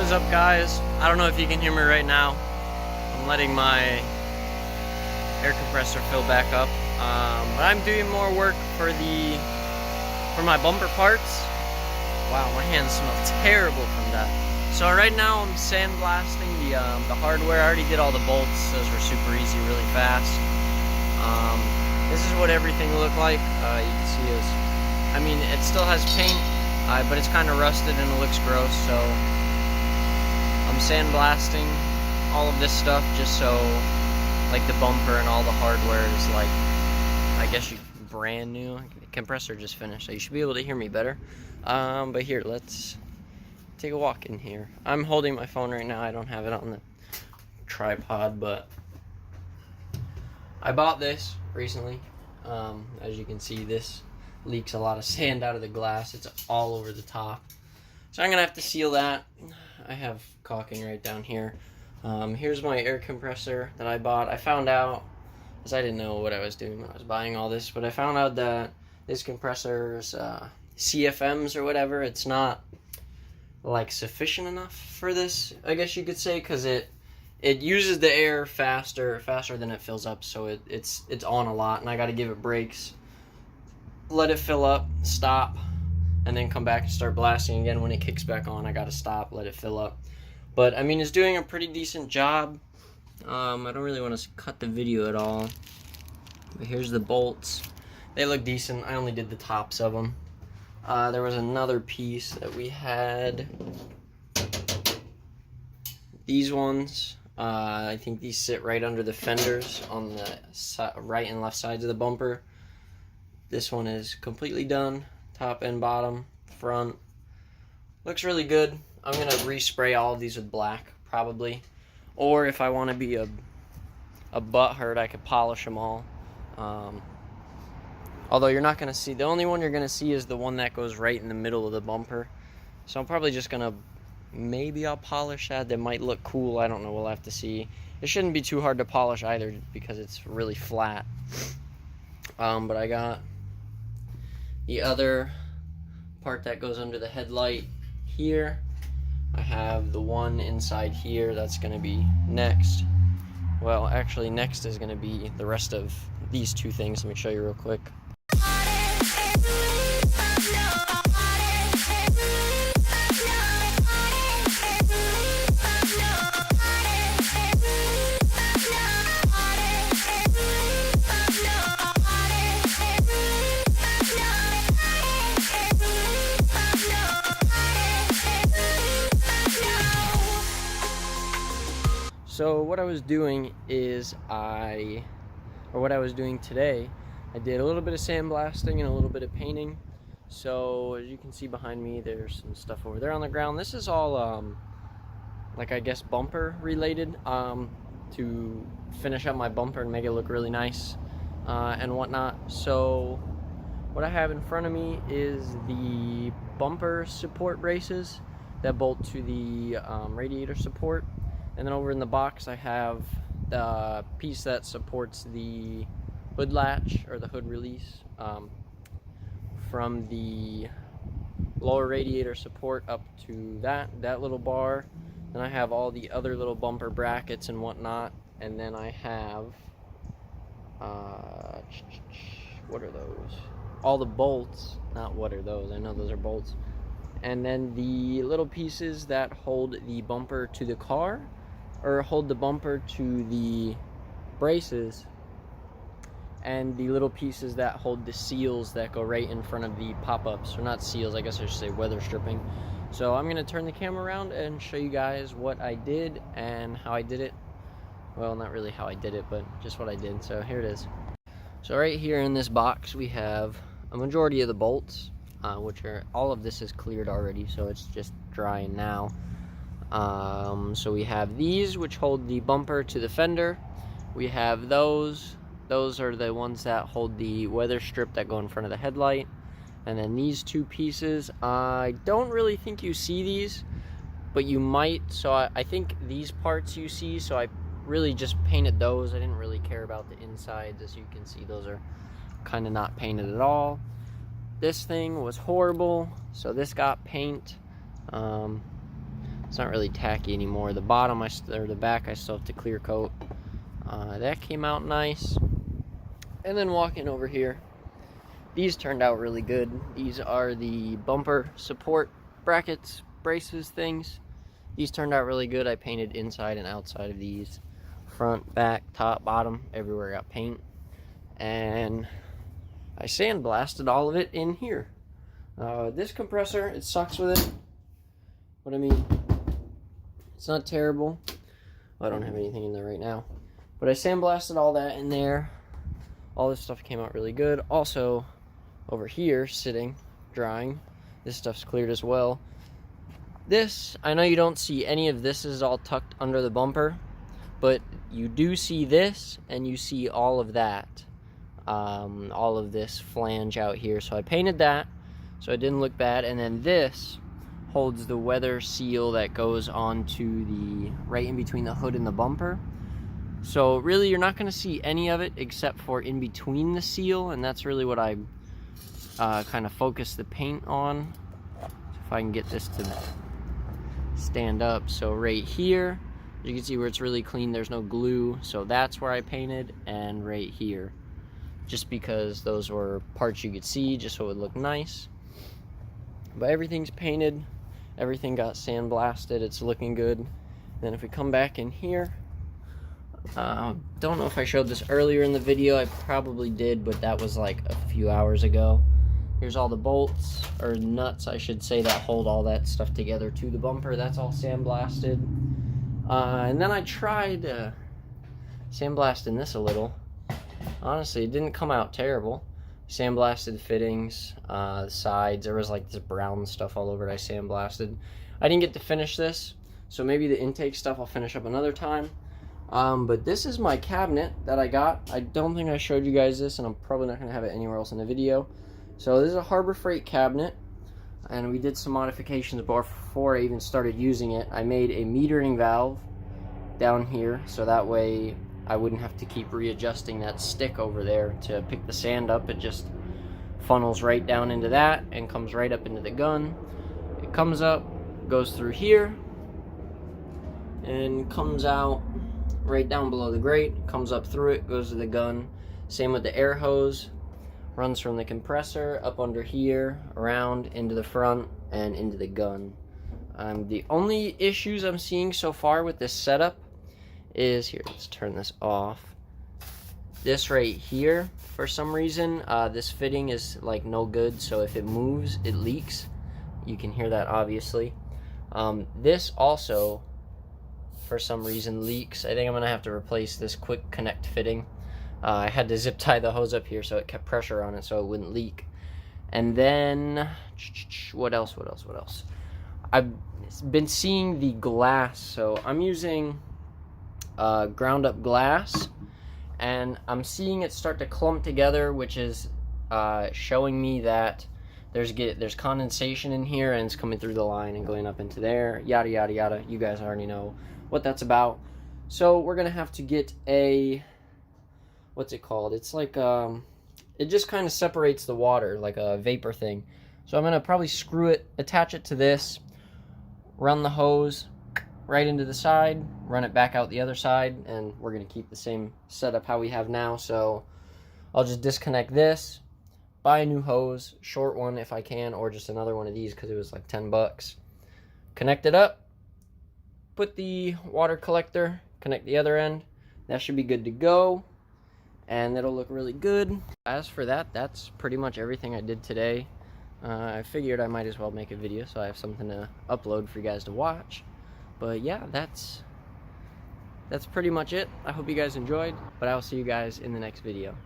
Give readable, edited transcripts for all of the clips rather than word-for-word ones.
is up, guys? I don't know if you can hear me right now. I'm letting my air compressor fill back up, but I'm doing more work for my bumper parts. Wow, my hands smell terrible from that. So right now I'm sandblasting the hardware. I already did all the bolts. Those were super easy, really fast. This is what everything looked like. You can see I mean, it still has paint, but it's kind of rusted and it looks gross. So I'm sandblasting all of this stuff just so, like, the bumper and all the hardware is like, I guess brand new. The compressor just finished, so you should be able to hear me better. But here, let's take a walk in here. I'm holding my phone right now. I don't have it on the tripod, but I bought this recently. As you can see, this leaks a lot of sand out of the glass. It's all over the top, so I'm gonna have to seal that. I have caulking right down here. Here's my air compressor that I bought. I found out, because I didn't know what I was doing when I was buying all this, but I found out that this compressor's CFMs or whatever, it's not like sufficient enough for this, I guess you could say, because it uses the air faster than it fills up, so it's on a lot, and I got to give it breaks, let it fill up, stop, and then come back and start blasting again. When it kicks back on, I got to stop, let it fill up. But I mean, it's doing a pretty decent job. I don't really want to cut the video at all, but here's the bolts. They look decent. I only did the tops of them. There was another piece that we had. These ones, I think these sit right under the fenders on the right and left sides of the bumper. This one is completely done, top and bottom, front. Looks really good. I'm gonna respray all of these with black, probably. Or if I want to be a butthurt, I could polish them all. Although you're not gonna see, the only one you're gonna see is the one that goes right in the middle of the bumper. So I'm probably just gonna, maybe I'll polish that. That might look cool. I don't know. We'll have to see. It shouldn't be too hard to polish either because it's really flat. But I got the other part that goes under the headlight here. I have the one inside here that's going to be next. Well, actually, next is going to be the rest of these two things. Let me show you real quick. So what I was doing is what I was doing today, I did a little bit of sandblasting and a little bit of painting. So as you can see behind me, there's some stuff over there on the ground. This is all like, I guess, bumper related, to finish up my bumper and make it look really nice and whatnot. So what I have in front of me is the bumper support braces that bolt to the radiator support. And then over in the box I have the piece that supports the hood latch, or the hood release, from the lower radiator support up to that little bar. Then I have all the other little bumper brackets and whatnot. And then I have, what are those? All the bolts. Not what are those, I know those are bolts. And then the little pieces that hold the bumper to the car, or hold the bumper to the braces, and the little pieces that hold the seals that go right in front of the pop-ups, or not seals, I guess I should say weather stripping. So I'm going to turn the camera around and show you guys what I did and how I did it. Well, not really how I did it, but just what I did. So here it is. So right here in this box we have a majority of the bolts, which are, all of this is cleared already, so it's just drying now. So we have these, which hold the bumper to the fender. We have those are the ones that hold the weather strip that go in front of the headlight. And then these two pieces, I don't really think you see these, but you might. So I think these parts you see, so I really just painted those. I didn't really care about the insides. As you can see, those are kind of not painted at all. This thing was horrible, so this got paint. It's not really tacky anymore. The bottom, or the back, I still have to clear coat. That came out nice. And then walking over here, these turned out really good. These are the bumper support brackets, braces things. These turned out really good. I painted inside and outside of these. Front, back, top, bottom, everywhere got paint. And I sandblasted all of it in here. This compressor, it sucks with it. But I mean, it's not terrible. I don't have anything in there right now. But I sandblasted all that in there. All this stuff came out really good. Also, over here, sitting, drying, this stuff's cleared as well. This, I know you don't see any of this is all tucked under the bumper, but you do see this, and you see all of that. All of this flange out here. So I painted that, so it didn't look bad. And then this holds the weather seal that goes onto the, right in between the hood and the bumper. So really, you're not going to see any of it except for in between the seal, and that's really what I kind of focus the paint on. If I can get this to stand up. So right here, you can see where it's really clean, there's no glue, so that's where I painted, and right here, just because those were parts you could see, just so it would look nice. But everything's painted, everything got sandblasted, it's looking good. Then if we come back in here, don't know if I showed this earlier in the video, I probably did, but that was like a few hours ago. Here's all the bolts, or nuts I should say, that hold all that stuff together to the bumper. That's all sandblasted. And then I tried sandblasting this a little. Honestly, it didn't come out terrible. Sandblasted fittings, the sides, there was like this brown stuff all over it I sandblasted. I didn't get to finish this, so maybe the intake stuff I'll finish up another time. But this is my cabinet that I got. I don't think I showed you guys this, and I'm probably not going to have it anywhere else in the video. So this is a Harbor Freight cabinet, and we did some modifications before I even started using it. I made a metering valve down here, so that way I wouldn't have to keep readjusting that stick over there to pick the sand up. It just funnels right down into that and comes right up into the gun. It comes up, goes through here, and comes out right down below the grate, comes up through it, goes to the gun. Same with the air hose. Runs from the compressor up under here, around into the front, and into the gun. The only issues I'm seeing so far with this setup is, here, let's turn this off. This right here, for some reason, this fitting is like no good, so if it moves, it leaks. You can hear that obviously. This also, for some reason, leaks. I think I'm gonna have to replace this quick connect fitting. I had to zip tie the hose up here so it kept pressure on it so it wouldn't leak. And then, what else? I've been seeing the glass, so I'm using ground up glass, and I'm seeing it start to clump together, which is showing me that there's condensation in here, and it's coming through the line and going up into there, yada yada yada. You guys already know what that's about. So we're gonna have to get a, what's it called? It's like, it just kind of separates the water, like a vapor thing. So I'm going to probably screw it, attach it to this, run the hose right into the side, run it back out the other side, and we're going to keep the same setup how we have now. So I'll just disconnect this, buy a new hose, short one if I can, or just another one of these because it was like 10 bucks. Connect it up, put the water collector, connect the other end. That should be good to go, and it'll look really good. As for that, that's pretty much everything I did today. I figured I might as well make a video so I have something to upload for you guys to watch. But yeah, that's pretty much it. I hope you guys enjoyed, but I'll see you guys in the next video.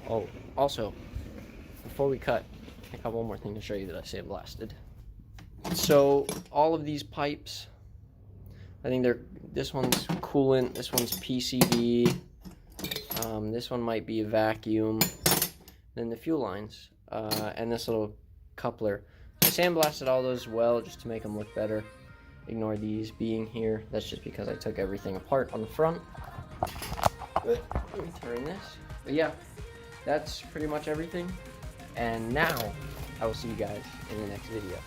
Oh, also, before we cut, I got one more thing to show you that I sandblasted. So all of these pipes, I think this one's coolant, this one's PCV, this one might be a vacuum, then the fuel lines, and this little coupler. I sandblasted all those well just to make them look better. Ignore these being here. That's just because I took everything apart on the front. Let me turn this. But yeah, that's pretty much everything. And now I will see you guys in the next video.